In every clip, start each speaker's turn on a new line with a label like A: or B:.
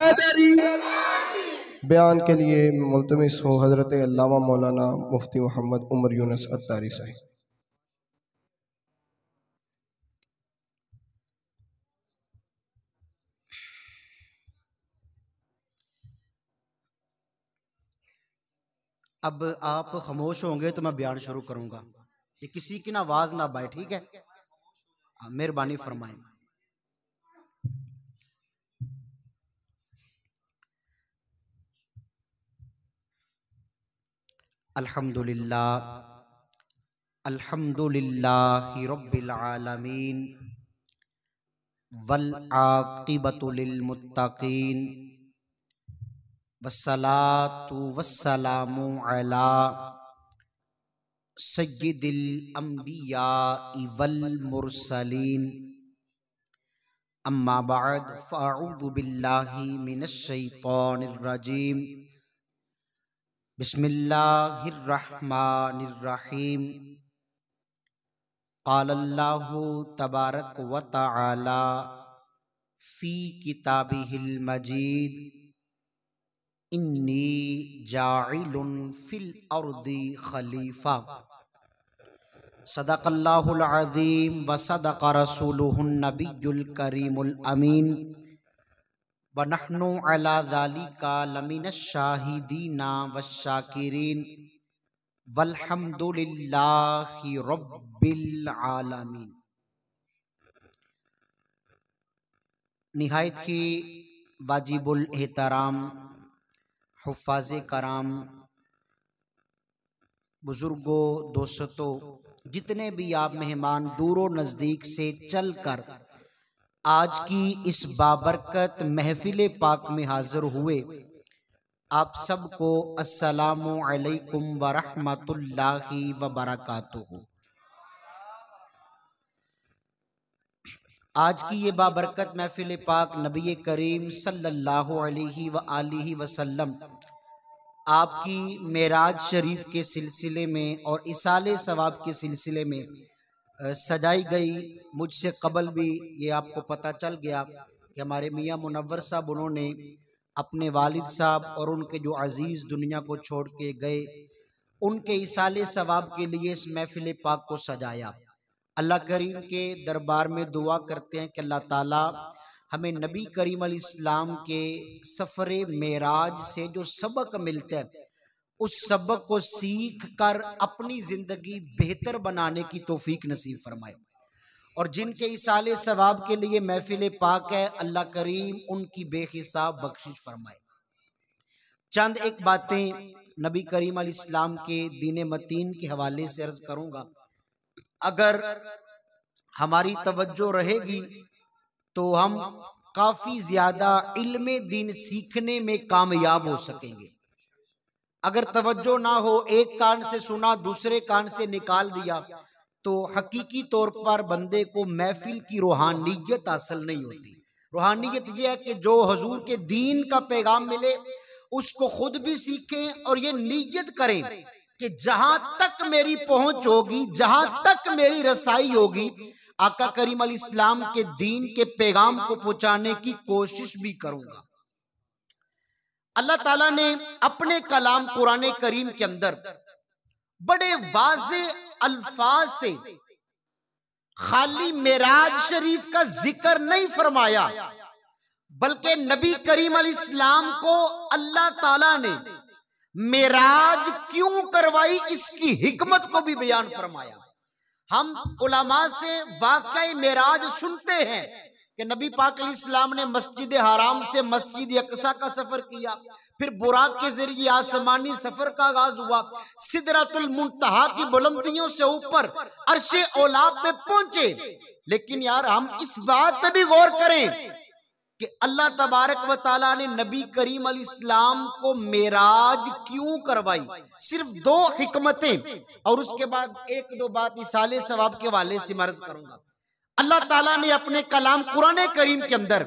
A: हैदरी। बयान के लिए मुल्तमिस हो हज़रत अल्लामा मौलाना मुफ्ती मोहम्मद उमर यूनुस अत्तारी साहिब।
B: अब आप खामोश होंगे तो मैं बयान शुरू करूंगा। ये किसी की ना आवाज ना आए, ठीक है? मेहरबानी फरमाएं। अल्हम्दुलिल्लाह अल्हम्दुलिल्लाहि रब्बिल आलमीन वल आक़िबतु लिल मुत्तक़ीन वस्सलातु वस्सलामु अला सय्यिदिल अंबिया वल मुरसलीन। अम्मा बअद फ़अऊज़ु बिल्लाहि मिनश शैतानिर रजीम। बिस्मिल्लाहिर रहमानिर रहीम। क़ालल्लाहु तबारक व तआला फ़ी किताबिहिल मजीद इन्नी जाइलुन फ़िल अर्दि खलीफ़ा। सदक़ल्लाहुल अज़ीम व सदक़ रसूलुहुन नबियुल करीमुल अमीन व नहनु अला ज़ालिका लमिनश शाहिदीना वश्शाकिरीन वल्हम्दुलिल्लाहि रब्बिल आलमीन। निहायत ही वाजिबुल एहतराम हुफ़्फ़ाज़े कराम, बुजुर्गों, दोस्तों, जितने भी आप मेहमान दूरों नज़दीक से चलकर आज की इस बाबरकत महफिल पाक में हाजिर हुए, आप सबको अस्सलामु अलैकुम व रहमतुल्लाहि व बरकातुहू। आज की ये बाबरकत महफिल पाक नबी करीम सल्लल्लाहु अलैहि व आलिहि वसल्लम आपकी मेराज शरीफ के सिलसिले में और इसाले सवाब के सिलसिले में सजाई गई। मुझसे कबल भी ये आपको पता चल गया कि हमारे मियाँ मुनव्वर साहब, उन्होंने अपने वालिद साहब और उनके जो अजीज़ दुनिया को छोड़ के गए, उनके इसाले सवाब के लिए इस महफिल पाक को सजाया। अल्लाह करीम के दरबार में दुआ करते हैं कि अल्लाह ताला हमें नबी करीम अलैहिस्सलाम के सफ़रे मेराज से जो सबक मिलता है, उस सबक को सीख कर अपनी जिंदगी बेहतर बनाने की तौफीक नसीब फरमाए। और जिनके इसाले सवाब के लिए महफिल पाक है, अल्लाह करीम उनकी बेहिसाब बख्शिश फरमाए। चंद एक बातें नबी करीम अलैहिस्सलाम के दीन मतीन के हवाले से अर्ज करूंगा। अगर हमारी तवज्जो रहेगी तो हम काफी ज्यादा इल्मे दीन सीखने में कामयाब हो सकेंगे। अगर तवज्जो ना हो, एक कान से सुना दूसरे कान से निकाल दिया, तो हकीकी तौर पर बंदे को महफिल की रूहानियत हासिल नहीं होती। रूहानियत यह है कि जो हुजूर के दीन का पैगाम मिले उसको खुद भी सीखें और ये नीयत करें कि जहां तक मेरी पहुंच होगी, जहां तक मेरी रसाई होगी, आका करीम अलैहिस्सलाम के दीन के पैगाम को पहुंचाने की कोशिश भी करूंगा। अल्लाह ताला ने अपने कलाम कुरान करीम के अंदर बड़े वाज़े अल्फाज से खाली मेराज शरीफ का जिक्र नहीं फरमाया, बल्कि नबी करीम अलैहिस्सलाम को अल्लाह ताला ने मेराज क्यों करवाई, इसकी हिकमत को भी बयान फरमाया। हम उलमा से वाकई मेराज सुनते हैं कि नबी पाक अलैहिस्सलाम ने मस्जिद हराम से मस्जिद अक्सा का सफर किया, फिर बुराक के जरिए आसमानी सफर का आगाज हुआ, सिदरतुल मुंतहा की बुलंदियों से ऊपर अर्शे औला पे पहुंचे। लेकिन यार, हम इस बात पे भी गौर करें कि अल्लाह तबारक व ताला ने नबी करीम अलैहिस्सलाम को मेराज क्यों करवाई। सिर्फ दो हिकमतें, और उसके बाद एक दो बात इसाले सवाब के वाले से मर्ज करूंगा। अल्लाह ताला ने अपने कलाम कुरान करीम के अंदर,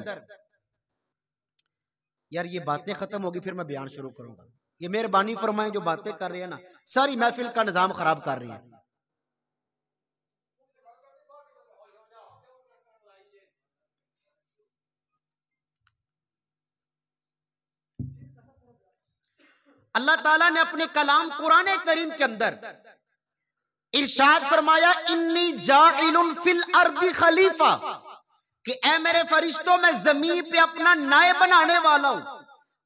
B: यार ये बातें खत्म होगी फिर मैं बयान शुरू करूंगा। ये मेहरबानी फरमाएं, जो बातें कर रहे हैं ना, सारी महफिल का निजाम खराब कर रही है। अल्लाह ताला ने अपने कलाम कुरान करीम के अंदर इरशाद फरमाया, इन्नी जाइलुन फिल अर्दी खलीफा, कि ऐ मेरे फरिश्तों मैं जमीन पे अपना नायब बनाने वाला हूं,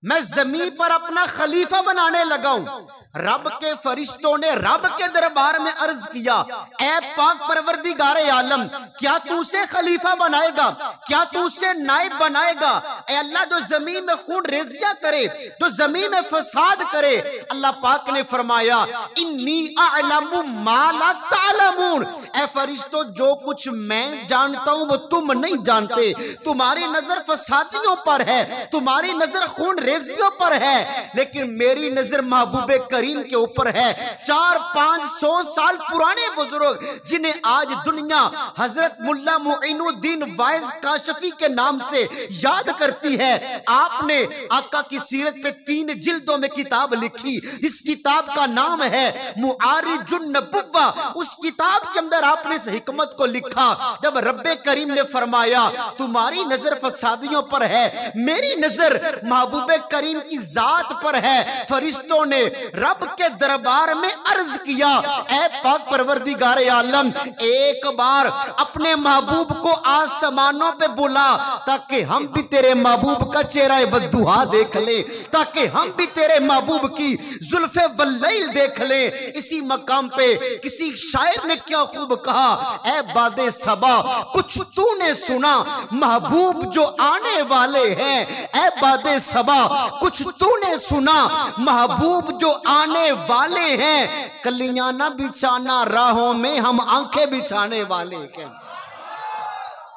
B: मैं जमीन पर अपना खलीफा बनाने लगा हूं। रब के फरिश्तों ने रब के दरबार में अर्ज किया, ऐ पाक परवरदिगार आलम, क्या तू उसे खलीफा बनाएगा, क्या तू उसे नायब बनाएगा? ऐ अल्लाह, जो जमीन में खून रेजिया करे, जो जमीन में फसाद करे। अल्लाह पाक ने फरमाया, इन्नी अअलमु मा ला तालमून, ऐ फरिश्तों जो कुछ मैं जानता हूं वो तुम नहीं जानते। तुम्हारी नजर फसादियों पर है, तुम्हारी नजर खून रेजियों पर है, लेकिन मेरी नजर महबूबे करीम के ऊपर है। 400-500 साल पुराने बुजुर्ग जिन्हें आज दुनिया हजरत मुल्ला मुइनुद्दीन वाइज काशफी के नाम से याद करती है। आपने आका की सीरत पे 3 जिल्दों में किताब लिखी। इस किताब का नाम है मुआरिजुन नबुव्वा। उस किताब के अंदर आपने इस हिकमत को लिखा, जब रब्बे करीम ने फरमाया तुम्हारी नजर फसादियों पर है, मेरी नजर महबूबे करीम की जात पर है। फरिश्तों ने रब के दरबार में अर्ज किया, ऐ पाक परवरदिगार आलम, एक बार अपने महबूब को आसमानों पे बुला, ताकि हम भी तेरे महबूब का चेहरा वद्दुहा देख ले, ताकि हम भी तेरे महबूब की जुल्फे वल्लैल देख ले। इसी मकाम पे किसी शायर ने क्या खूब कहा, ऐ बादे सबा कुछ तूने सुना, महबूब जो आने वाले हैं। ऐ बादे सबा कुछ तूने सुना, महबूब जो आने वाले हैं। कलियां ना बिछाना राहों में, हम आंखें बिछाने वाले हैं।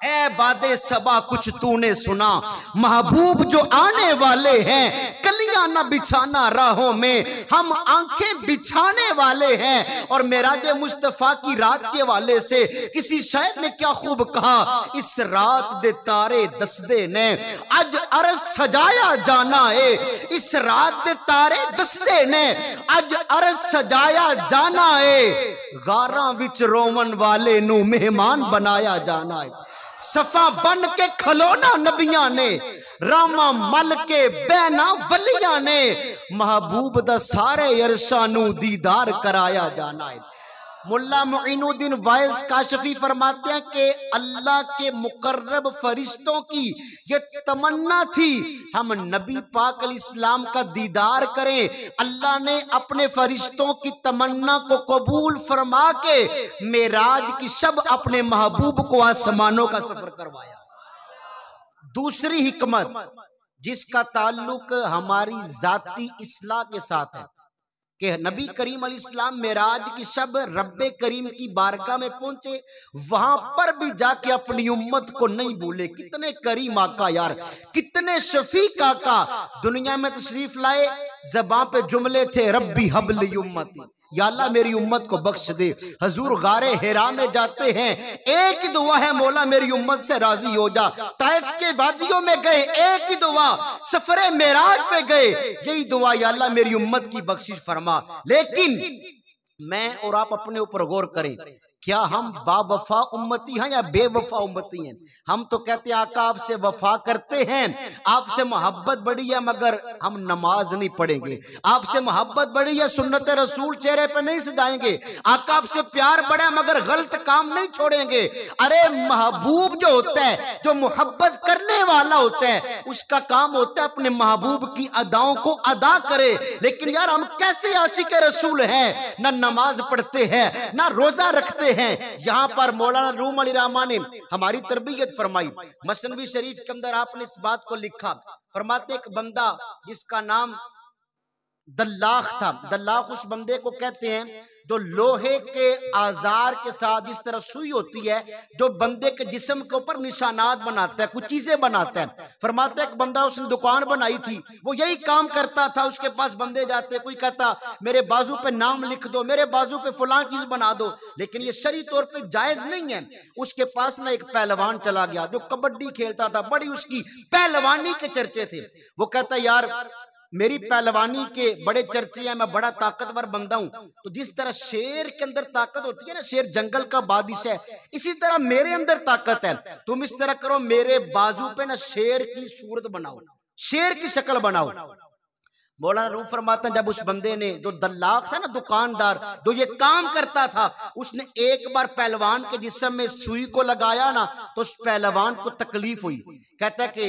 B: ऐ बादे सबा कुछ तूने सुना, महबूब जो आने वाले हैं। कलियां ना बिछाना राहों में, हम आंखें बिछाने वाले हैं। और मेराज मुस्तफा की रात के वाले से किसी शायर ने क्या खूब कहा, इस रात दे तारे दसदे ने अज अरज सजाया जाना है। इस रात दे तारे दसदे ने अज अरज सजाया जाना है। गारां विच रोवन वाले नू मेहमान बनाया जाना है। सफा बन के खलोना नबियां ने, रामा मल के बैना वलियां ने, महबूब दा सारे अरशा नू दीदार कराया जाना है। मुल्ला मुइनुद्दीन वाइज काशफी फरमाते हैं कि अल्लाह के मुकर्रब फरिश्तों की ये तमन्ना थी, हम नबी पाक अलैहिस्सलाम का दीदार करें। अल्लाह ने अपने फरिश्तों की तमन्ना को कबूल फरमा के मेराज की शब अपने महबूब को आसमानों का सफर करवाया। दूसरी हिकमत जिसका ताल्लुक हमारी जाती इस्लाह के साथ है कि नबी करीम अलैहिस्सलाम मेराज की शब रब्बे करीम की बारगाह में पहुंचे, वहां पर भी जाके अपनी उम्मत को नहीं भूले। कितने करीम आका यार, कितने शफीक आका दुनिया में तशरीफ लाए। ज़बान पे जुमले थे, रब्बी हबली उम्मती, या अल्लाह मेरी उम्मत को बख्श दे। हजूर गारे हिरा में जाते हैं, एक ही दुआ है, मौला मेरी उम्मत से राजी हो जा। ताइफ के वादियों में गए, एक ही दुआ। सफरे मेराज पे गए, यही दुआ, या अल्लाह मेरी उम्मत की बख्शिश फरमा। लेकिन मैं और आप अपने ऊपर गौर करें, क्या हम बावफा उम्मती हैं या बेवफा उम्मती हैं? हम तो कहते हैं आका आपसे वफा करते हैं, आपसे मोहब्बत बड़ी है, मगर हम नमाज नहीं पढ़ेंगे। आपसे मोहब्बत बड़ी है, सुन्नत रसूल चेहरे पे नहीं सजाएंगे। आका आपसे प्यार बड़ा है, मगर गलत काम नहीं छोड़ेंगे। अरे महबूब जो होता है, जो मोहब्बत करने वाला होता है, उसका काम होता है अपने महबूब की अदाओं को अदा करे। लेकिन यार हम कैसे आशिक रसूल हैं, ना नमाज पढ़ते हैं, ना रोजा रखते हैं। यहां पर मौलाना रूम अली रहमान ने हमारी तरबियत फरमाई। मसनवी शरीफ के अंदर आपने इस बात को लिखा, फरमाते एक बंदा जिसका नाम दल्लाख था। दल्लाख उस बंदे को कहते हैं जो लोहे के औजार के साथ जिस तरह सुई होती है, जो बंदे के जिस्म के ऊपर निशानात बनाता है, कुछ चीजें बनाता है। फरमाता है एक बंदा, उसने दुकान बनाई थी, वो यही काम करता था। उसके पास बंदे जाते, कोई कहता मेरे बाजू पे नाम लिख दो, मेरे बाजू पे फलां चीज बना दो, लेकिन ये शरई तौर पे जायज नहीं है। उसके पास ना एक पहलवान चला गया जो कबड्डी खेलता था, बड़ी उसकी पहलवानी के चर्चे थे। वो कहता यार मेरी पहलवानी के बड़े चर्चे हैं, मैं बड़ा ताकतवर बंदा हूं। तो जिस तरह शेर के अंदर ताकत होती है ना, शेर जंगल का बादशाह है, इसी तरह मेरे अंदर ताकत है। तुम इस तरह करो, मेरे बाजू पे ना शेर की सूरत बनाओ, शेर की शक्ल बनाओ। मौलाना रूम फरमाते हैं, जब उस बंदे ने, जो दल्लाक था ना, दुकानदार जो ये काम करता था, उसने एक बार पहलवान के जिस्म में सुई को लगाया ना, तो उस पहलवान को तकलीफ हुई। कहता है कि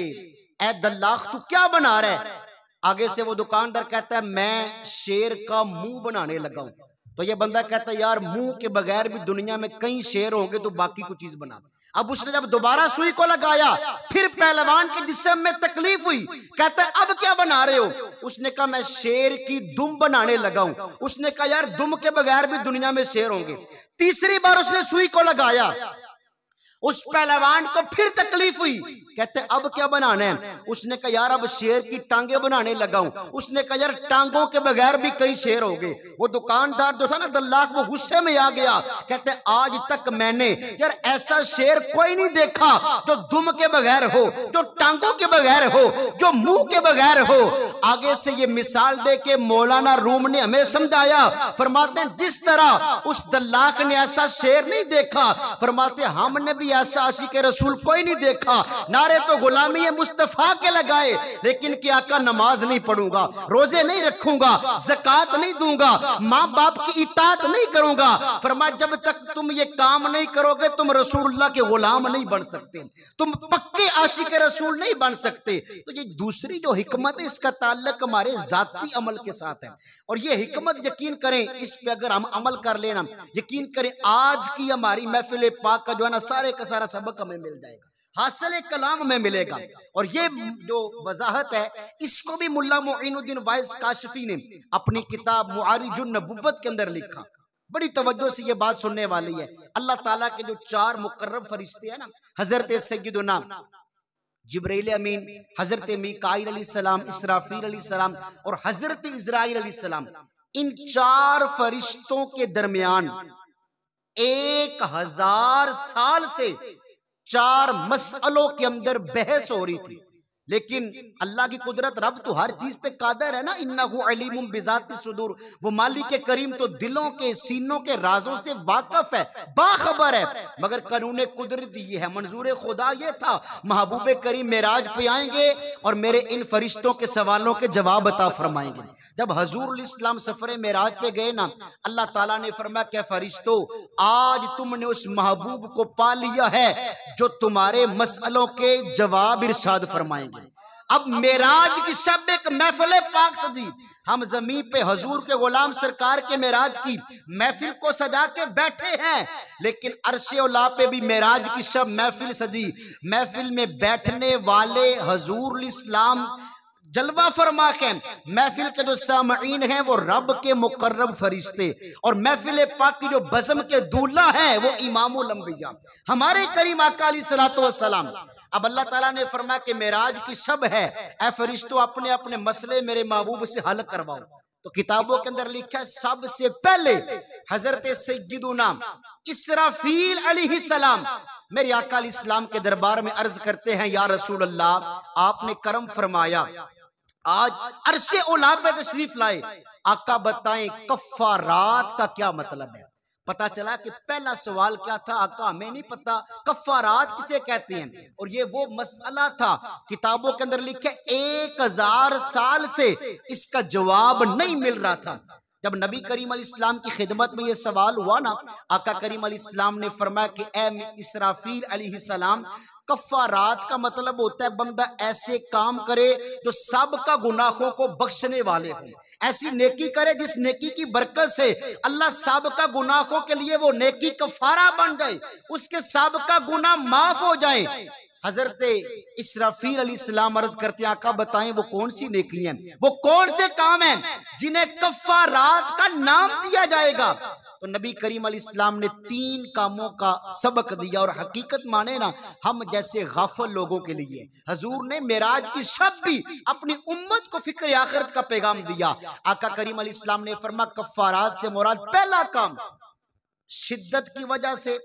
B: ए दल्लाक तू क्या बना रहा है? आगे से वो दुकानदार कहता है मैं शेर का मुंह बनाने लगा हूं। तो ये बंदा कहता है यार मुंह के बगैर भी दुनिया में कई शेर होंगे, तो बाकी कोई चीज बना। अब उसने जब दोबारा सुई को लगाया, फिर पहलवान के जिस्म में तकलीफ हुई। कहता है अब क्या बना रहे हो? उसने कहा मैं शेर की दुम बनाने लगा हूं। उसने कहा यार दुम के बगैर भी दुनिया में शेर होंगे। तीसरी बार उसने सुई को लगाया, उस पहलवान को फिर तकलीफ हुई। कहते अब क्या बनाना है? उसने कहा यार अब शेर की टांगे बनाने लगा हूं। उसने कहा यार टांगों के बगैर भी कई शेर हो गए। वो दुकानदार जो था ना दल्लाक, वो गुस्से में आ गया। कहते आज तक मैंने यार ऐसा शेर कोई नहीं देखा जो दुम के बगैर हो, जो टांगों के बगैर हो, जो मुंह के बगैर हो। आगे से ये मिसाल दे के मौलाना रूम ने हमें समझाया। फरमाते हैं जिस तरह उस दल्लाक ने ऐसा शेर नहीं देखा, फरमाते हमने भी ऐसा आशिक रसूल कोई नहीं देखा। नारे तो गुलामी मुस्तफा के लगाए, लेकिन क्या आका नमाज नहीं पढ़ूंगा, रोजे नहीं रखूंगा, ज़कात नहीं दूंगा, माँ बाप की इताअत नहीं करूंगा। फरमाया जब तक तुम ये काम नहीं करोगे तुम रसूलुल्लाह के गुलाम नहीं बन सकते, तुम पक्के आशिक रसूल नहीं बन सकते। तो ये दूसरी जो हिकमत है, इसका ताल्लुक हमारे जाती अमल के साथ है। और ये हिकमत यकीन करें, इस पे अगर हम अमल कर लेना, यकीन करें आज की हमारी महफिल पाक का जो है ना सारे का सारा सबक हमें मिल जाएगा, हासिल कलाम में मिलेगा। और ये जो वजाहत है, इसको भी मुल्ला मोइनुद्दीन वाइस काशफी ने अपनी किताब मुआरिजुन नबुव्वत के अंदर लिखा। बड़ी तवज्जो से ये बात सुनने वाली है। अल्लाह ताला के जो 4 मुकर्रब फरिश्ते हैं ना, हजरत सय्यदुना जिब्रील अमीन, हजरत मीकाईल अलैहिस्सलाम, इसराफील अलैहिस्सलाम और हजरत इजराइल अलैहिस्सलाम, इन 4 फरिश्तों के दरमियान 1000 साल से 4 मसलों के अंदर बहस हो रही थी। लेकिन अल्लाह की कुदरत, रब तो हर चीज पे कादर है ना। इन्नहु अलीमुम बिज़ाति सुदूर, वो मालिक करीम तो दिलों के सीनों के राजों से वाकिफ है, बाखबर है। मगर कानून कुदरत ये है, मंजूर खुदा ये था महबूब करीम मेराज पे आएंगे और मेरे इन फरिश्तों के सवालों के जवाब अता फरमाएंगे। जब हजूरुल इस्लाम सफरे मेराज पे गए ना, अल्लाह ताला ने फरमाया क्या फरिश्तों, आज तुमने उस महबूब को पा लिया है जो तुम्हारे मसलों के जवाब इरशाद फरमाएंगे। अब मेराज की शब एक महफिल पाक सजी, हम जमीन पे हजूर के गुलाम सरकार के मेराज की महफिल को सजा के बैठे हैं, लेकिन अर्शे औला पे भी मेराज की शब महफिल सजी। महफिल में बैठने वाले हजूरुल इस्लाम जलवा फरमा के, महफिल के जो सामईन हैं वो रब के मुकर्रब फरिश्ते, और महफिल पाक की जो बज़म के दूल्हा है वो इमामुल अंबिया हमारे करीम आका अलैहिस्सलातु वस्सलाम। अब अल्लाह ताला ने फरमाया कि मेराज की शब है, ऐ फरिश्तों अपने अपने मसले मेरे महबूब से हल करवाओ। तो किताबों के अंदर लिखा है सबसे पहले हजरत सय्यदुना इसराफील अलैहिस्सलाम मेरे आका अलैहिस्सलाम के दरबार में अर्ज करते हैं, या रसूल अल्लाह आपने करम फरमाया, आज अर्शे औला पे तशरीफ लाए, आका बताएं कफ्फारात का क्या मतलब है। पता चला कि पहला सवाल क्या था, आका हमें नहीं पता कफ्फारात किसे कहते हैं। और ये वो मसला था, किताबों के अंदर लिखे 1000 साल से इसका जवाब नहीं मिल रहा था। जब नबी करीम अलैहिस्सलाम की खिदमत में ये सवाल हुआ ना, आका करीम अलैहिस्सलाम ने फरमाया कि ए इसराफील अलैहिस्सलाम, कफ्फारात का मतलब होता है बंदा ऐसे काम करे जो सब का गुनाहों को बख्शने वाले हों, ऐसी नेकी करे जिस नेकी की बरकत से अल्लाह सब का गुनाहों के लिए वो नेकी कफारा बन जाए, उसके सब का गुनाह माफ हो जाए। हजरत इसराफील अलैहिस्सलाम अर्ज करते हैं, आका बताएं वो कौन सी नेकी हैं, वो कौन से काम हैं जिन्हें कफ्फारात का नाम दिया जाएगा। तो नबी करीम अलैहिस्सलाम ने 3 कामों का सबक दिया, और हकीकत माने ना हम जैसे गाफिल लोगों के लिए हजूर ने मेराज की शब भी अपनी उम्मत को फिक्र आखिरत का पैगाम दिया। आका करीम अलैहिस्सलाम ने फरमाया कफ्फारात से मुराद पहला काम शिद्दत की वजह से,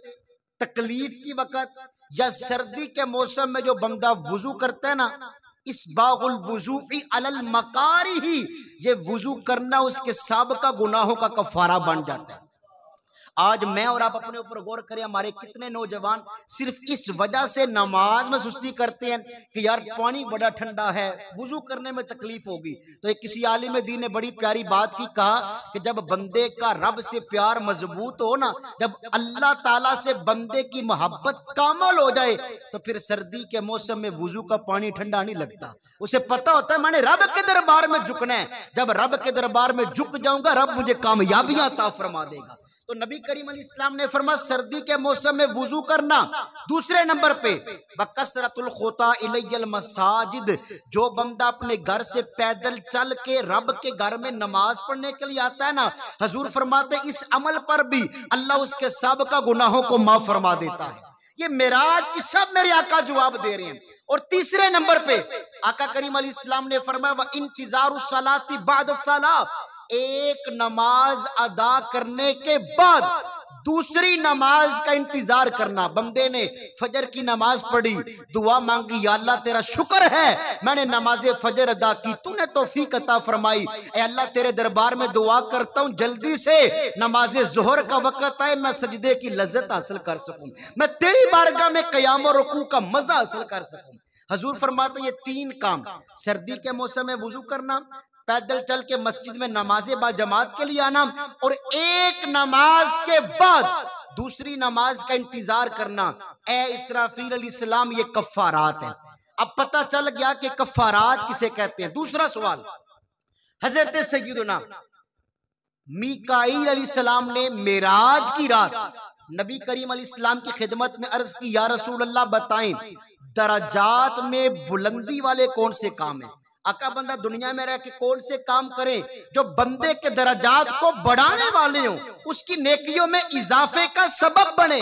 B: तकलीफ की वक़्त या सर्दी के मौसम में जो बंदा वुजू करता है ना, इस बागुल वुजूफी अलल मकारी ही, ये वुजू करना उसके साबिका गुनाहों का कफारा बन जाता है। आज मैं और आप अपने ऊपर गौर करें, हमारे कितने नौजवान सिर्फ इस वजह से नमाज में सुस्ती करते हैं कि यार पानी बड़ा ठंडा है, वुजू करने में तकलीफ होगी। तो एक किसी आलिम दीन ने बड़ी प्यारी बात की, कहा कि जब बंदे का रब से प्यार मजबूत हो ना, जब अल्लाह ताला से बंदे की मोहब्बत कामल हो जाए, तो फिर सर्दी के मौसम में वुजू का पानी ठंडा नहीं लगता। उसे पता होता है मैंने रब के दरबार में झुकना है, जब रब के दरबार में झुक जाऊंगा रब मुझे कामयाबियां अता फरमा देगा। तो नबी करीम अलैहिस्सलाम ने फरमाया सर्दी के मौसम में वुजू करना। दूसरे नंबर पे बकसरतुल खुता इलैयल मसाजिद, जो बंदा अपने घर से पैदल चल के रब के घर में नमाज पढ़ने के लिए आता है ना, हजूर फरमाते इस अमल पर भी अल्लाह उसके साबिक़ा गुनाहों को माफ फरमा देता है। ये मेराज की सब मेरे आका जवाब दे रहे हैं। और तीसरे नंबर पे आका करीम अलैहिस्सलाम ने फरमाया इंतजारुस सलाती बाद सलात, एक नमाज अदा करने के बाद दूसरी नमाज का इंतजार करना। बंदे ने फजर की नमाज पढ़ी, दुआ मांगी, या अल्लाह तेरा शुक्र है मैंने नमाज फजर अदा की, तूने तौफीक अता फरमाई। ए अल्लाह तेरे दरबार में दुआ करता हूँ जल्दी से नमाज जोहर का वक्त आए, मैं सजदे की लज्जत हासिल कर सकूं, मैं तेरी बारगाह में क़याम और रुकू का मजा हासिल कर सकूं। हजूर फरमाते ये तीन काम, सर्दी के मौसम में वुजू करना, पैदल चल के मस्जिद में नमाज़े बा जमात के लिए आना, और एक नमाज के बाद दूसरी नमाज का इंतजार करना। ए इसराफील अलैहिस्सलाम ये कफ़ारात है। अब पता चल गया कि कफ़ारात किसे कहते हैं। दूसरा सवाल, हजरत सय्यदुना मीकाईल अलैहिस्सलाम ने मेराज की रात नबी करीम अलैहिस्सलाम की खिदमत में अर्ज की, या रसूल अल्लाह बताएं दराजात में बुलंदी वाले कौन से काम है। आका बंदा दुनिया में रह के कौन से काम करें जो बंदे के दराजात को बढ़ाने वाले हों, उसकी नेकियों में इजाफे का सबब बने।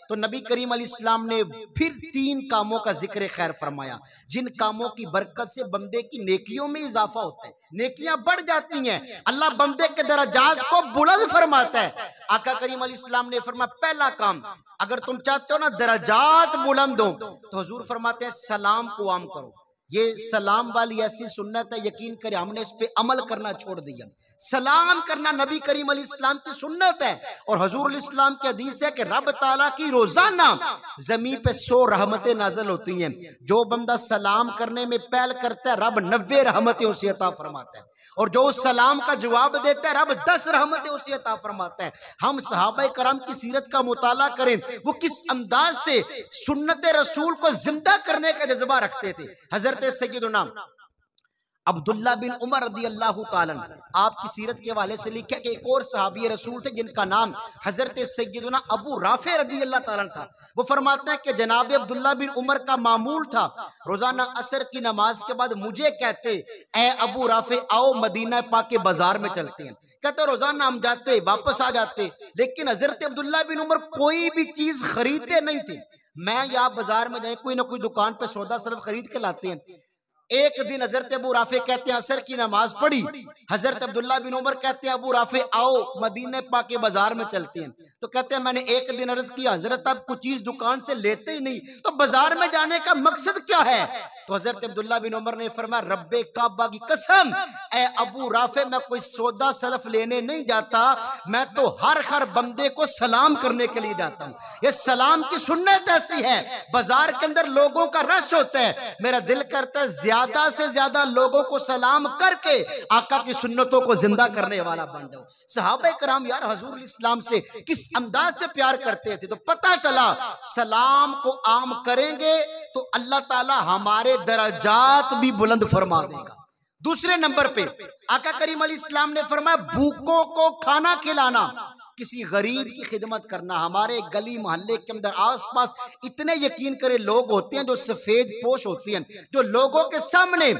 B: तो नबी करीम अलैहिस्सलाम ने फिर तीन कामों का जिक्र खैर फरमाया, जिन कामों की बरकत से बंदे की नेकियों में इजाफा होता है, नेकियां बढ़ जाती हैं, अल्लाह बंदे के दराजात को बुलंद फरमाता है। आका करीम अलैहिस्सलाम ने फरमाया पहला काम, अगर तुम चाहते हो ना दराजात बुलंद हो, तो हुजूर फरमाते हैं सलाम को आम करो। ये सलाम वाली ऐसी सुन्नत है, यकीन करें हमने इस पे अमल करना छोड़ दिया। सलाम करना नबी करीम अलैहिस्सलाम की सुन्नत है। और हुजूर अलैहिस्सलाम की हदीस है कि रब ताला की रोजाना जमीन पे 100 रहमतें नाज़िल होती हैं। जो बंदा सलाम करने में पहल करता है रब 90 रहमतें उसे अता फरमाता है, और जो उस सलाम का जवाब देता है रब 10 रहमतें उसे अता फरमाता है। हम सहाबा कराम की सीरत का मुताला करें, वो किस अंदाज से सुन्नत रसूल को जिंदा करने का जज्बा रखते थे। हजरत सय्यदुना अब्दुल्ला बिन उमर रदी अल्लाह ताला आपकी सीरत के हवाले से लिखा कि एक और सहाबी रसूल थे जिनका नाम हजरत सय्यदुना अबू राफे रदी अल्लाह ताला था। वो फरमाते हैं कि जनाब अब्दुल्ला बिन उमर का मामूल था, रोजाना असर की नमाज के बाद मुझे कहते ए अबू राफे आओ मदीना पाक के बाजार में चलते हैं। कहते रोजाना हम जाते वापस आ जाते, लेकिन हजरत अब्दुल्ला बिन उमर कोई भी चीज खरीदते नहीं थे। मैं या बाजार में जाए कोई ना कोई दुकान पे सौदा सिर्फ खरीद के लाते हैं। एक दिन हजरत अबू राफे कहते हैं असर की नमाज पढ़ी, हजरत अब्दुल्ला बिन उमर कहते हैं अबू राफे आओ मदीने पाक के बाजार में चलते हैं। तो कहते हैं मैंने एक दिन अर्ज किया हजरत आप कुछ चीज दुकान से लेते ही नहीं, तो बाजार में जाने का मकसद क्या है। तो हजरत अब्दुल्ला बिन उमर ने फरमाया रब्बे काबा की कसम ए अबू राफे मैं कोई सौदा सलफ लेने नहीं जाता, मैं तो हर बंदे को सलाम करने के लिए जाता हूँ। ये सलाम की सुन्नत ऐसी है, बाजार के अंदर लोगों का रश होता है, मेरा दिल करता है ज्यादा से ज्यादा लोगों को सलाम करके आका की सुन्नतों को जिंदा करने वाला बन जाओ। सहाबा कराम यार हुजूर इस्लाम से किस अंदाज से प्यार करते थे। तो पता चला सलाम को आम करेंगे तो अल्लाह ताला हमारे दराजात भी बुलंद फरमा देगा। दूसरे नंबर पे आका करीम अलैहिस्सलाम ने फरमाया भूखों को खाना खिलाना, किसी गरीब की खिदमत करना। हमारे गली मोहल्ले के अंदर आसपास इतने यकीन करे लोग होते हैं जो सफेद पोश होते हैं, जो लोगों के सामने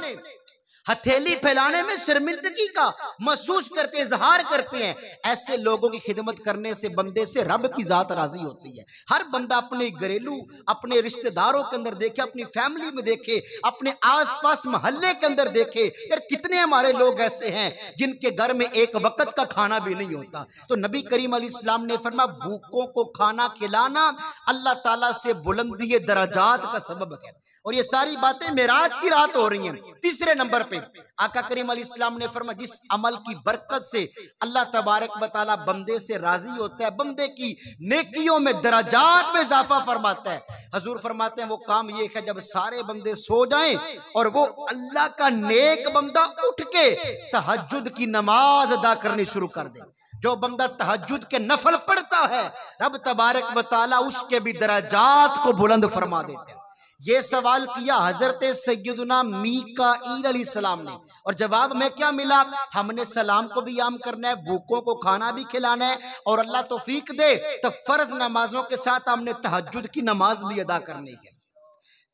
B: हथेली फैलाने में शर्मिंदगी का महसूस करते हैं, इजहार करते हैं। ऐसे लोगों की खिदमत करने से बंदे से रब की जात राजी होती है। हर बंदा अपने घरेलू अपने रिश्तेदारों के अंदर देखे, अपनी फैमिली में देखे, अपने आसपास मोहल्ले के अंदर देखे, यार कितने हमारे लोग ऐसे हैं जिनके घर में एक वक्त का खाना भी नहीं होता। तो नबी करीम अलैहिस्सलाम ने फरमाया भूखों को खाना खिलाना अल्लाह ताला से बुलंदी दराजात का सबब है। और ये सारी बातें मेराज की रात हो रही हैं। तीसरे नंबर पे आका करीम अलैहिस्सलाम ने फरमाया, जिस अमल की बरकत से अल्लाह तबारक व तआला बंदे से राजी होता है, बंदे की नेकियों में दराजात में इजाफा फरमाता है, हजूर फरमाते हैं वो काम ये है जब सारे बंदे सो जाएं और वो अल्लाह का नेक बंदा उठ के तहज्जुद की नमाज अदा करनी शुरू कर दे। जो बंदा तहज्जुद के नफल पढ़ता है, रब तबारक व तआला उसके भी दराजात को बुलंद फरमा देते हैं। ये सवाल किया हजरत सैयदुना मीकाईल अलैहिस्सलाम ने, और जवाब में क्या मिला? हमने सलाम को भी आम करना है, भूखों को खाना भी खिलाना है, और अल्लाह तौफीक दे तो फर्ज नमाजों के साथ हमने तहज्जुद की नमाज भी अदा करनी है।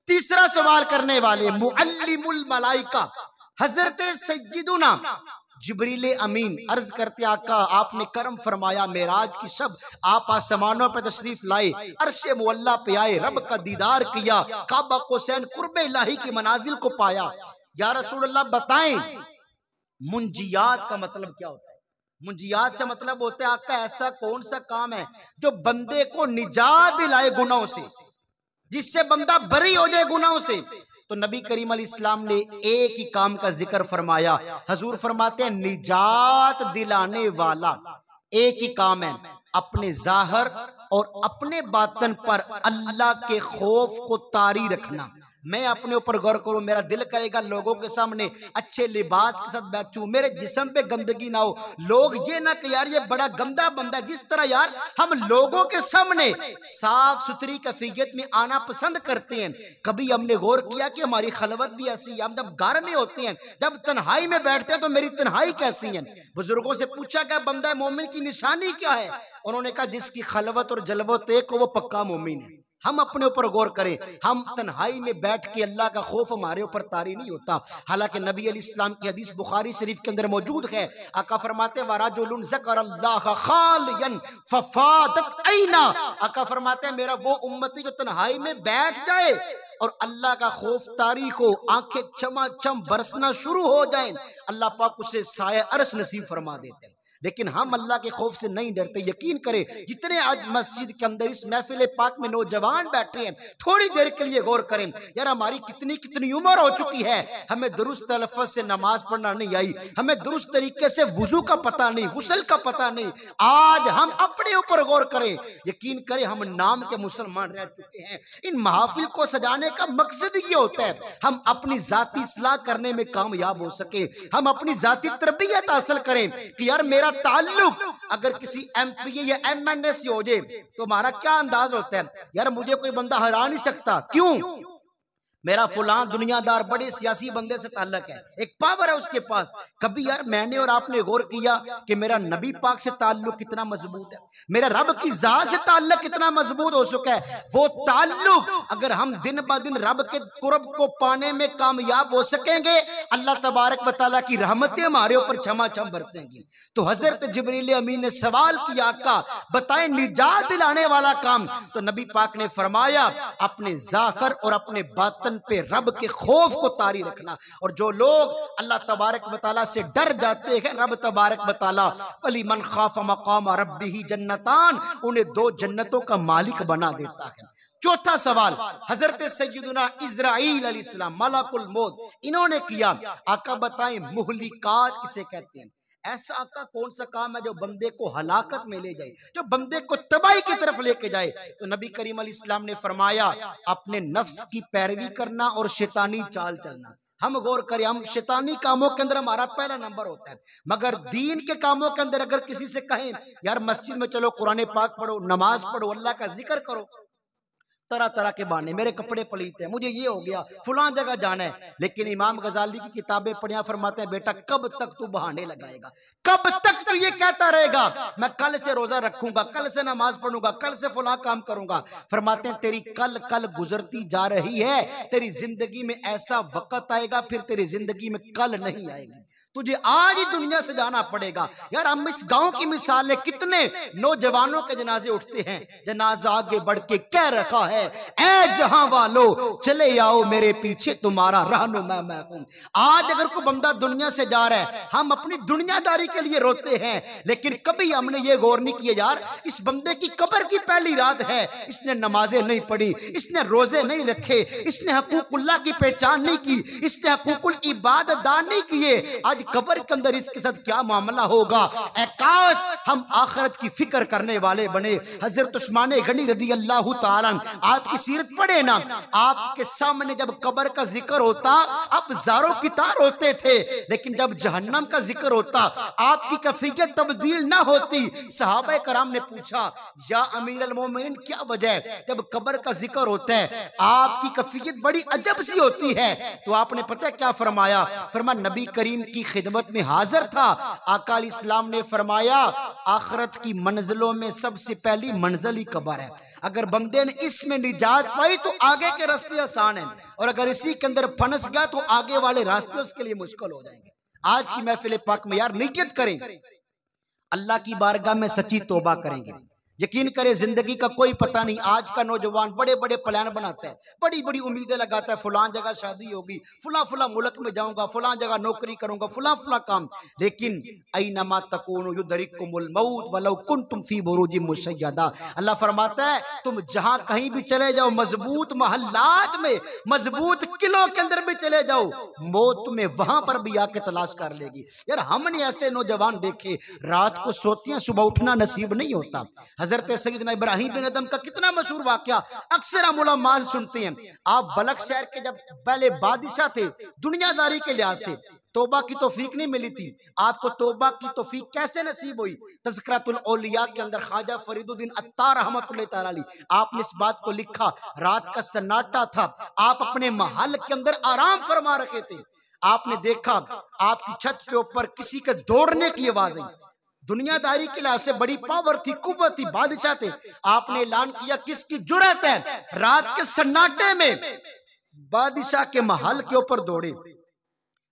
B: तीसरा सवाल करने वाले मुअल्लिमुल मलाइका हजरत सैयदुना जिब्रील अमीन अर्ज करते, आका आपने करम फरमाया, मेराज की शब आप आसमानों पर तशरीफ लाए, अर्शे मुअल्ला पे आए, रब का दीदार किया, काबा हुसैन कुर्बे इलाही की मनाजिल को पाया। या रसूल अल्लाह बताएं मुंजियात का मतलब क्या होता है? मुंजियात से मतलब होता है आका ऐसा कौन सा काम है जो बंदे को निजात दिलाए गुनाहों से, जिससे बंदा बरी हो जाए गुनाहों से। तो नबी करीम अलैहिस्सलाम ने एक ही काम का जिक्र फरमाया। हजूर फरमाते हैं निजात दिलाने वाला एक ही काम है, अपने जाहिर और अपने बातन पर अल्लाह के खौफ को तारी रखना। मैं अपने ऊपर गौर करूं, मेरा दिल करेगा लोगों के सामने अच्छे लिबास के साथ बैठूं, मेरे जिस्म पे गंदगी ना हो, लोग ये ना कि यार ये बड़ा गंदा बंदा है। जिस तरह यार हम लोगों के सामने साफ सुथरी कैफियत में आना पसंद करते हैं, कभी हमने गौर किया कि हमारी खलवत भी ऐसी है? हम जब घर में होते हैं, जब तन्हाई में बैठते हैं, तो मेरी तन्हाई कैसी है? बुजुर्गों से पूछा गया बंदा मोमिन की निशानी क्या है? उन्होंने कहा जिसकी खलवत और जलवत एक हो वो पक्का मोमिन है। हम अपने ऊपर गौर करें, हम तन्हाई में बैठ के अल्लाह का खौफ हमारे ऊपर तारी नहीं होता। हालांकि नबी अलैहिस्सलाम की हदीस बुखारी शरीफ के अंदर मौजूद है, आका फरमाते वराजुलुन ज़करल्लाह खालियन फफादत ऐना, आका फरमाते हैं मेरा वो उम्मती जो तन्हाई में बैठ जाए और अल्लाह का खौफ तारी को आंखें चमाचम बरसना शुरू हो जाए, अल्लाह पाक उसे साया अर्श नसीब फरमा देते हैं। लेकिन हम अल्लाह के खौफ से नहीं डरते। यकीन करें जितने आज मस्जिद के अंदर इस महफिल पाक में नौजवान बैठे हैं, थोड़ी देर के लिए गौर करें यार हमारी कितनी कितनी उम्र हो चुकी है, हमें दुरुस्त तलफ़्फ़ुज़ से नमाज पढ़ना नहीं आई, हमें दुरुस्त तरीके से वुजू का पता नहीं, गुस्ल का पता नहीं। आज हम अपने ऊपर गौर करें, यकीन करें हम नाम के मुसलमान रह चुके हैं। इन महफिल को सजाने का मकसद ये होता है हम अपनी जाती इस्लाह करने में कामयाब हो सके, हम अपनी जाती तरबियत हासिल करें कि यार मेरा ताल्लुक अगर किसी एमपीए या एमएनए से हो जाए तो हमारा क्या अंदाज होता है, यार मुझे कोई बंदा हरा नहीं सकता। क्यों? मेरा फुलां दुनियादार बड़े सियासी बंदे से ताल्लुक है, एक पावर है उसके पास। कभी यार मैंने और आपने गौर किया कि मेरा नबी पाक से ताल्लुक कितना मजबूत है, मेरा रब की जात से ताल्लुक कितना मजबूत हो चुका है। वो ताल्लुक अगर हम दिन ब दिन रब के कुर्ब को पाने में कामयाब हो सकेंगे, अल्लाह तबारक व तआला की रहमतें हमारे ऊपर छमाछम बरसेंगी। तो हजरत जिब्रील अमीन ने सवाल किया, आका बताएं निजात दिलाने वाला काम? तो नबी पाक ने फरमाया अपने जाहिर और अपने बातन पे रब के खौफ को तारी रखना। और जो लोग अल्लाह तबारक व तआला से डर जाते हैं, रब तबारक व तआला वली मन खाफ मकाम रब्बिही जन्नतान, उन्हें 2 जन्नतों का मालिक बना देता है। चौथा सवाल हजरत सैयदुना इज़राइल अलैहिस्सलाम मलकुल मौत, इन्होंने किया, आका बताएं मुहलिकात किसे कहते हैं? ऐसा आका कौन सा काम है जो बंदे को हलाकत में ले जाए, जो बंदे को तबाही की तरफ लेके जाए? तो नबी करीम अलैहिस्सलाम ने फरमाया अपने नफ्स की पैरवी करना और शैतानी चाल चलना। हम गौर करें, हम शैतानी कामों के अंदर हमारा पहला नंबर होता है, मगर दीन के कामों के अंदर अगर किसी से कहें यार मस्जिद में चलो, कुरान पाक पढ़ो, नमाज पढ़ो, अल्लाह का जिक्र करो, तरह तरह के बहाने, मेरे कपड़े पलीते हैं, मुझे ये हो गया, फुलां जगह जाना है। लेकिन इमाम गजाली की किताबें पढ़िया फरमाते हैं बेटा कब तक तू बहाने लगाएगा, कब तक तू ये कहता रहेगा मैं कल से रोजा रखूंगा, कल से नमाज पढ़ूंगा, कल से फुलां काम करूंगा? फरमाते हैं तेरी कल कल गुजरती जा रही है, तेरी जिंदगी में ऐसा वक्त आएगा फिर तेरी जिंदगी में कल नहीं आएगी, तुझे आज ही दुनिया से जाना पड़ेगा। यार हम इस गांव की मिसाल है, कितने नौजवानों के जनाजे उठते हैं, जनाजा आगे बढ़ के कह रखा है ऐ जहां वालों चले आओ मेरे पीछे तुम्हारा रहनुमा मैं हूं। आज अगर कोई बंदा दुनिया से जा रहा है, हम अपनी दुनियादारी के लिए रोते हैं, लेकिन कभी हमने ये गौर नहीं किया यार इस बंदे की कब्र की पहली रात है, इसने नमाजें नहीं पढ़ी, इसने रोजे नहीं रखे, इसने हकूकुल्लाह की पहचान नहीं की, इसने हकूकुल इबादत नहीं किए। आज कब्र के अंदर इसके साथ क्या मामला होगा। काश हम आखिरत की फिक्र करने वाले बने। हजरत उस्मान गनी रदी अल्लाह ताला आपकी सीरत पढ़े ना, आपके सामने जब कब्र का जिक्र होता आप ज़ारों की तार होते थे, लेकिन जब जहन्नम का जिक्र होता आपकी कैफियत तब्दील ना होती। सहाबा कराम ने पूछा या अमीर अल मोमिनीन क्या वजह है, जब कब्र का जिक्र होता है आपकी कैफियत बड़ी अजब सी होती है। तो आपने पता क्या फरमाया, फरमाया नबी करीम की खिदमत में हाजिर था, आका इस्लाम ने फरमाया आखिरत की मंजिलों में सबसे पहली मंजिल ही कब्र है। अगर बंदे ने इसमें निजात पाई तो आगे के रास्ते आसान हैं, और अगर इसी के अंदर फंस गया तो आगे वाले रास्ते उसके लिए मुश्किल हो जाएंगे। आज की महफिल पाक में यार नियत करें, अल्लाह की बारगाह में सच्ची तौबा करेंगे। यकीन करें जिंदगी का कोई पता नहीं। आज का नौजवान बड़े बड़े प्लान बनाता है, बड़ी बड़ी उम्मीदें लगाता है, फलां जगह शादी होगी, फुला फुला मुल्क में जाऊंगा, फलां जगह नौकरी करूंगा, फुला फुला काम। लेकिन ऐनमा तकूनु युदरिकुमुल मौत वलौ कुंतुम फी बुरूजिम मुशय्यदा। अल्लाह फरमाता है तुम जहां कहीं भी चले जाओ, मजबूत महल्लात में, मजबूत किलों के अंदर भी चले जाओ, मौत तुम्हें वहां पर भी आके तलाश कर लेगी। यार हमने ऐसे नौजवान देखे रात को सोते हैं, सुबह उठना नसीब नहीं होता। हजरत सैयदना इब्राहिम बिन अदम का कितना मशहूर वाकया अक्सर हम उलमा से सुनते हैं। आप बलख शहर के जब पहले बादशाह थे, दुनियादारी के लिहाज से तौबा की तौफीक नहीं मिली थी। आपको तौबा की तौफीक कैसे नसीब हुई? तज़किरतुल औलिया के अंदर ख्वाजा फरीदुद्दीन अत्तार रहमतुल्लाह तआला अलैह आपने इस बात को लिखा, रात का सन्नाटा था, आप अपने महल के अंदर आराम फरमा रखे थे, आपने देखा आपकी छत के ऊपर किसी के दौड़ने की आवाज आई। दुनियादारी के लिहाज से बड़ी पावर थी, कुव्वत थी, बादशाह थे। आपने ऐलान किया किसकी जुर्रत है रात के सन्नाटे में बादशाह के महल के ऊपर दौड़े।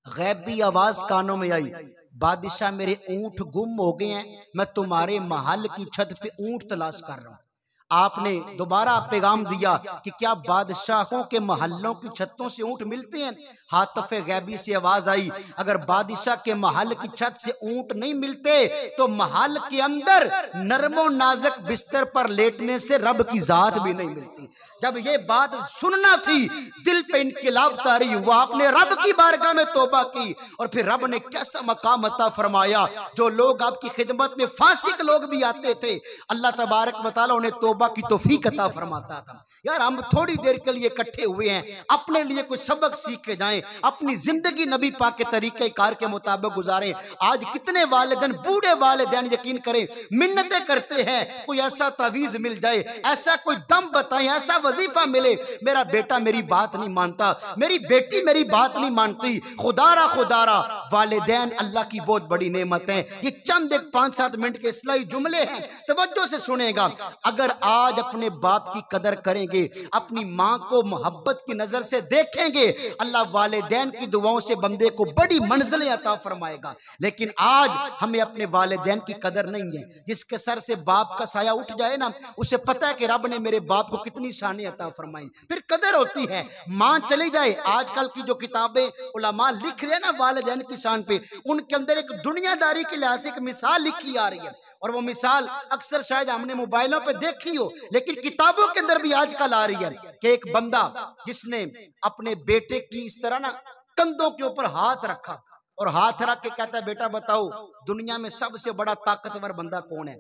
B: गैबी आवाज कानों में आई, बादशाह मेरे ऊंट गुम हो गए हैं, मैं तुम्हारे महल की छत पे ऊंट तलाश कर रहा हूं। आपने दोबारा पैगाम दिया कि क्या बादशाहों के महलों की छतों से ऊंट मिलते हैं? हातफे गैबी से आवाज आई, अगर बादशाह के महल की छत से ऊंट नहीं मिलते तो महल के अंदर नरमो नाजुक बिस्तर पर लेटने से रब की जात भी नहीं मिलती। जब ये बात सुनना थी दिल पे इनकलाब तारी हुआ, आपने रब की बारगाह में तौबा की और फिर रब ने कैसा मकाम अता फरमाया। जो लोग आपकी खिदमत में फासिक लोग भी आते थे, अल्लाह तबारक व तआला उन्हें तौबा की तौफीक अता फरमाता था। यार हम थोड़ी देर के लिए इकट्ठे हुए हैं, अपने लिए कोई सबक सीख के जाएं, अपनी जिंदगी नबी पाक के तरीके कार के मुताबिक गुजारें। आज कितने वालिदैन, बूढ़े वालिदैन यकीन करें मिन्नतें करते हैं कोई ऐसा तावीज मिल जाए, ऐसा कोई दम बताएं, ऐसा वजीफा मिले। मेरा बेटा मेरी बात नहीं मानता, मेरी बेटी मेरी बात नहीं मानती। खुदारा वालिदैन अल्लाह की बहुत बड़ी नेमत है। ये चंद एक 5-7 मिनट के इस्लाही जुमले हैं, तवज्जो से सुनेगा। अगर आज अपने बाप की कदर करेंगे, अपनी माँ को मोहब्बत की नजर से देखेंगे, अल्लाह वालिदैन की दुआओं से बंदे को बड़ी मंजिलें अता फरमाएगा। लेकिन आज हमें अपने वालिदैन की कदर नहीं है। जिसके सर से बाप का साया उठ जाए ना, उसे पता है कि रब ने मेरे बाप को कितनी शान अता फरमाई, फिर कदर होती है। मां चली जाए, आजकल की जो किताबें उलमा लिख रहे हैं ना वालिदैन की शान पे, उनके अंदर एक दुनियादारी के लिहाज से एक मिसाल लिखी आ रही है, और वो मिसाल अक्सर शायद हमने मोबाइलों पे देखी हो, लेकिन किताबों के अंदर भी आजकल आ रही है कि एक बंदा जिसने अपने बेटे की इस तरह ना कंधों के ऊपर हाथ रखा और हाथ रख के कहता है बेटा बताओ दुनिया में सबसे बड़ा ताकतवर बंदा कौन है?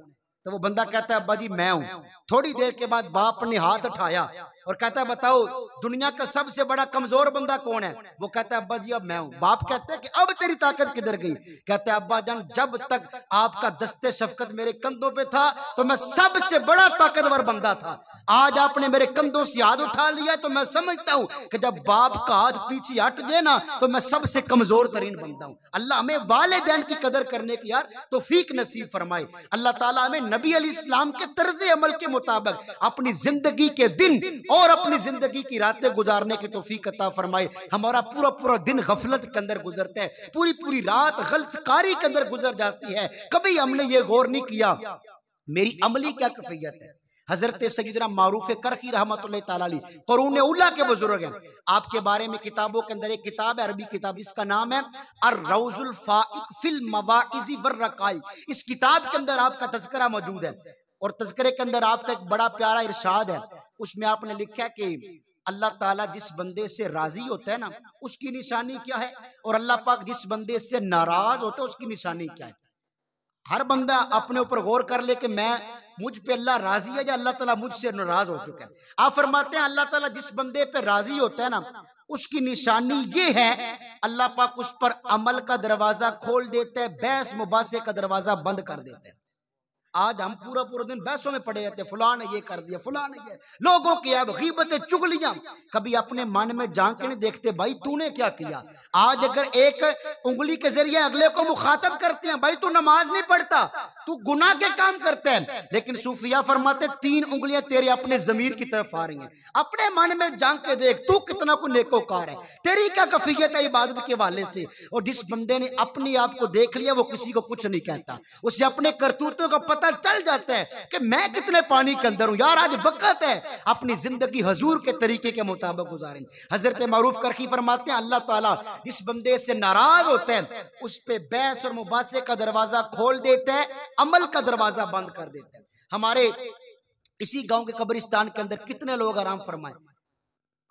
B: तो वो बंदा कहता है अब्बा जी मैं हूं। थोड़ी देर के बाद बाप ने हाथ उठाया और कहता है बताओ दुनिया का सबसे बड़ा कमजोर बंदा कौन है? वो कहता है अब्बा जी अब मैं हूं। बाप कहते हैं कि अब तेरी ताकत किधर गई? कहते हैं अब्बा जान जब तक आपका दस्ते शफकत मेरे कंधों पे था तो मैं सबसे बड़ा ताकतवर बंदा था, आज आपने मेरे कंधों से हाथ उठा लिया तो मैं समझता हूं कि जब बाप का हाथ पीछे हट जाए ना तो मैं सबसे कमजोर तरीन बंदा हूं। अल्लाह हमें वालिदैन की कदर करने की यार तौफीक नसीब फरमाए। अल्लाह ताला हमें नबी अलैहिस्सलाम के तर्ज अमल के मुताबिक अपनी जिंदगी के दिन और अपनी जिंदगी की रातें गुजारने की तौफीक अता फरमाए। हमारा पूरा पूरा दिन गफलत के अंदर गुजरता है, पूरी पूरी रात गलतकारी के अंदर गुजर जाती है। कभी हमने ये गौर नहीं किया मेरी अमली क्या कैफियत है, हजरत सैयदना मारूफ करखी रहमतुल्लाह ताला अलैह कुरून उला के बुजुर्ग हैं। आपके बारे में किताबों के अंदर एक किताब है, अरबी किताब, इसका नाम है अर्रौजुल फाइक फिल मवाइज़ वर्रकाई। इस किताब के अंदर आपका तज़किरा मौजूद है और तज़किरे के अंदर आपका एक बड़ा प्यारा इरशाद है। उसमें आपने लिखा है कि अल्लाह ताला जिस बंदे से राजी होता है ना, उसकी निशानी क्या है, और अल्लाह पाक जिस बंदे से नाराज होता है उसकी निशानी क्या है। हर बंदा अपने ऊपर गौर कर ले कि मैं, मुझ पे अल्लाह राजी है या अल्लाह ताला मुझसे नाराज हो चुका है। आप फरमाते हैं अल्लाह ताला जिस बंदे पे राजी होता है ना, उसकी निशानी ये है अल्लाह पाक उस पर अमल का दरवाजा खोल देता है, बहस मुबासे का दरवाजा बंद कर देता है। आज हम पूरा पूरा दिन बहसों में पड़े रहते हैं, फलां ने ये कर दिया, फलां ने ये, लोगों की अब गीबतें चुगलियां, कभी अपने मन में झांक के नहीं देखते भाई तूने क्या किया। आज अगर एक उंगली के जरिए अगले को मुखातब करते हैं, भाई तू नमाज नहीं पढ़ता, तू गुनाह के काम करते हैं, लेकिन सूफिया फरमाते 3 उंगलियां तेरे अपने जमीर की तरफ आ रही हैं। अपने मन में झांक के देख तू कितना को नेकोकार है, तेरी क्या कफियत है इबादत के वाले से। और जिस बंदे ने अपने आप को देख लिया वो किसी को कुछ नहीं कहता, उसे अपने करतूतों का पता चल जाता है कि मैं कितने पानी के अंदर हूं। यार आज वक्त है अपनी जिंदगी हुजूर के तरीके के मुताबिक गुजारें। हजरत मारूफ करखी फरमाते हैं अल्लाह ताला जिस बंदे से नाराज होते हैं उस पे बहस और मुबासे का दरवाजा खोल देता है, अमल का दरवाजा बंद कर देता है। हमारे इसी गांव के कब्रिस्तान के अंदर कितने लोग आराम फरमाए,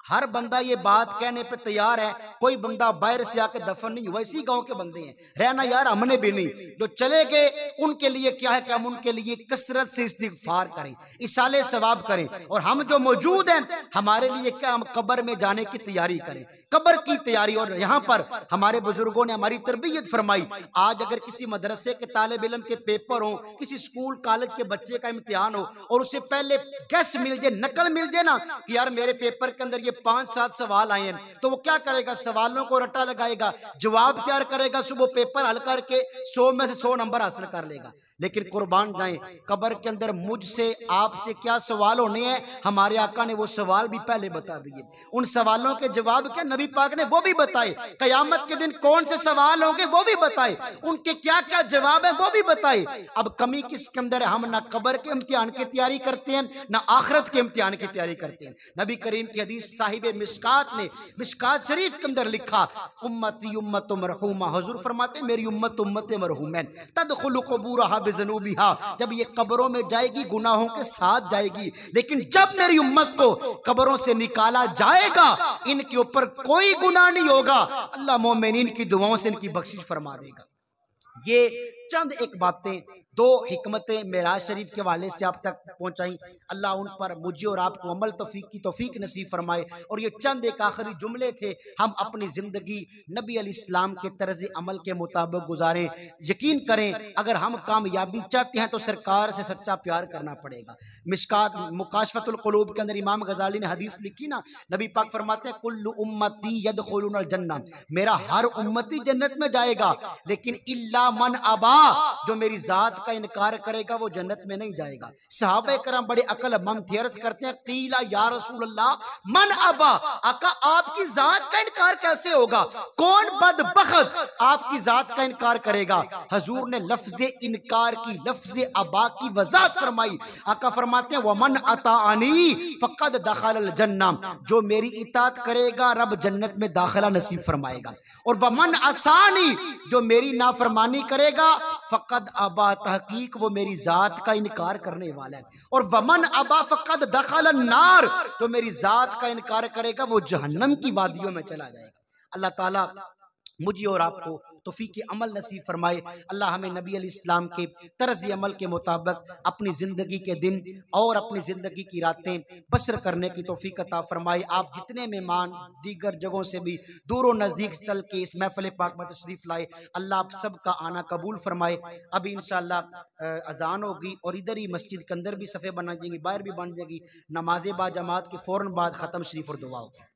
B: हर बंदा ये बात कहने पे तैयार है, कोई बंदा बाहर से आके दफन नहीं हुआ, इसी गांव के बंदे हैं, रहना यार हमने भी नहीं। जो चले गए उनके लिए क्या है कि हम उनके लिए कसरत से इस्तिगफार करें, इसाले सवाब करें, और हम जो मौजूद हैं हमारे लिए क्या, हम कब्र में जाने की तैयारी करें, कब्र की तैयारी। और यहाँ पर हमारे बुजुर्गों ने हमारी तरबियत फरमाई। आज अगर किसी मदरसे के तालिब इल्म के पेपर हो, किसी स्कूल कॉलेज के बच्चे का इम्तिहान हो और उसे पहले गैस मिल जाए, नकल मिल जाए ना कि यार मेरे पेपर के अंदर 5-7 सवाल आए हैं, तो वो क्या करेगा, सवालों को रट्टा लगाएगा, जवाब तैयार करेगा, सुबह पेपर हल करके 100 में से 100 नंबर हासिल कर लेगा। लेकिन कुर्बान जाएं, कब्र के अंदर मुझसे आपसे क्या सवाल होने हैं, हमारे आका ने वो सवाल भी पहले बता दिए। उन सवालों के जवाब क्या नबी पाक ने वो भी बताए, कयामत के दिन कौन से सवाल होंगे वो भी बताए, उनके क्या क्या जवाब है वो भी बताए। अब कमी किसके अंदर है, हम ना कब्र के इम्तिहान की तैयारी करते हैं ना आखिरत के इम्तिहान की तैयारी करते हैं। नबी करीम की हदीस साहिब मिशकात ने मिशकात शरीफ के अंदर लिखा, उम्मती उम्मत मरहूमा, हुजूर फरमाते मेरी उम्मत उम्मत मरहूम है, तदखुलु क़ुबूरहा बिज़ुनूबिहा, जब ये कब्रों में जाएगी गुनाहों के साथ जाएगी, लेकिन जब मेरी उम्मत को कब्रों से निकाला जाएगा इनके ऊपर कोई गुनाह नहीं होगा, अल्लाह मोमिनीन की दुआओं से इनकी बख्शिश फरमा देगा। ये चंद एक बातें, 2 हिकमतें मेराज शरीफ के वाले से आप तक पहुंचाई। अल्लाह उन पर मुझे और आपको अमल तौफीक नसीब फरमाए। और ये चंद एक आखिरी जुमले थे, हम अपनी ज़िंदगी नबी अलैहिस्सलाम के तर्ज अमल के मुताबिक गुजारें। यकीन करें अगर हम कामयाबी चाहते हैं तो सरकार से सच्चा प्यार करना पड़ेगा। मिशकात मुकाशफतुल क़ुलूब के अंदर इमाम गजाली ने हदीस लिखी ना, नबी पाक फरमाते हैं कुल्लु उम्मती यदखुलूनल जन्नह, मेरा हर उम्मती जन्नत में जाएगा, लेकिन इल्ला मन अबा, जो मेरी जात का इनकार करेगा वो जन्नत में नहीं जाएगा। सहाबा करम बड़े अक्लमंद थे, अर्ज करते हैं कीला या रसूल अल्लाह मन अबा, आका आपकी जात का इनकार कैसे होगा, कौन बदबख्त आपकी जात का इनकार करेगा। हुजूर ने लफ्ज़े इनकार की, लफ्ज़े अबा की वजाहत फरमाई। आका फरमाते हैं वमन अताअनी फक़द दखलल जन्नह, जो मेरी इताअत करेगा रब जन्नत में दाखिला नसीब फरमाएगा। और वमन असानी, जो मेरी नाफरमानी करेगा फक़द अबा, तहकीक वो मेरी जात का इनकार करने वाला है। और वमन अबा फक़द दखलन नार, जो मेरी जात का इनकार करेगा वो जहन्नम की वादियों में चला जाएगा। अल्लाह ताला मुझे और आपको तौफीक अमल नसीब फरमाए। अल्लाह हमें नबी अलैहिस्सलाम के तर्ज अमल के मुताबिक अपनी ज़िंदगी के दिन और अपनी ज़िंदगी की रातें बसर करने की तौफीक अता फरमाए। आप जितने मेहमान दीगर जगहों से भी दूर व नज़दीक चल के इस महफ़िल पाक में तशरीफ़ लाए, अल्लाह आप सब का आना कबूल फरमाए। अभी इंशाअल्लाह अजान होगी और इधर ही मस्जिद के अंदर भी सफ़े बना जाएंगी, बाहर भी बन जाएगी। नमाज़ बा जमात के फ़ौरन बाद ख़त्म शरीफ और दुआ होगी।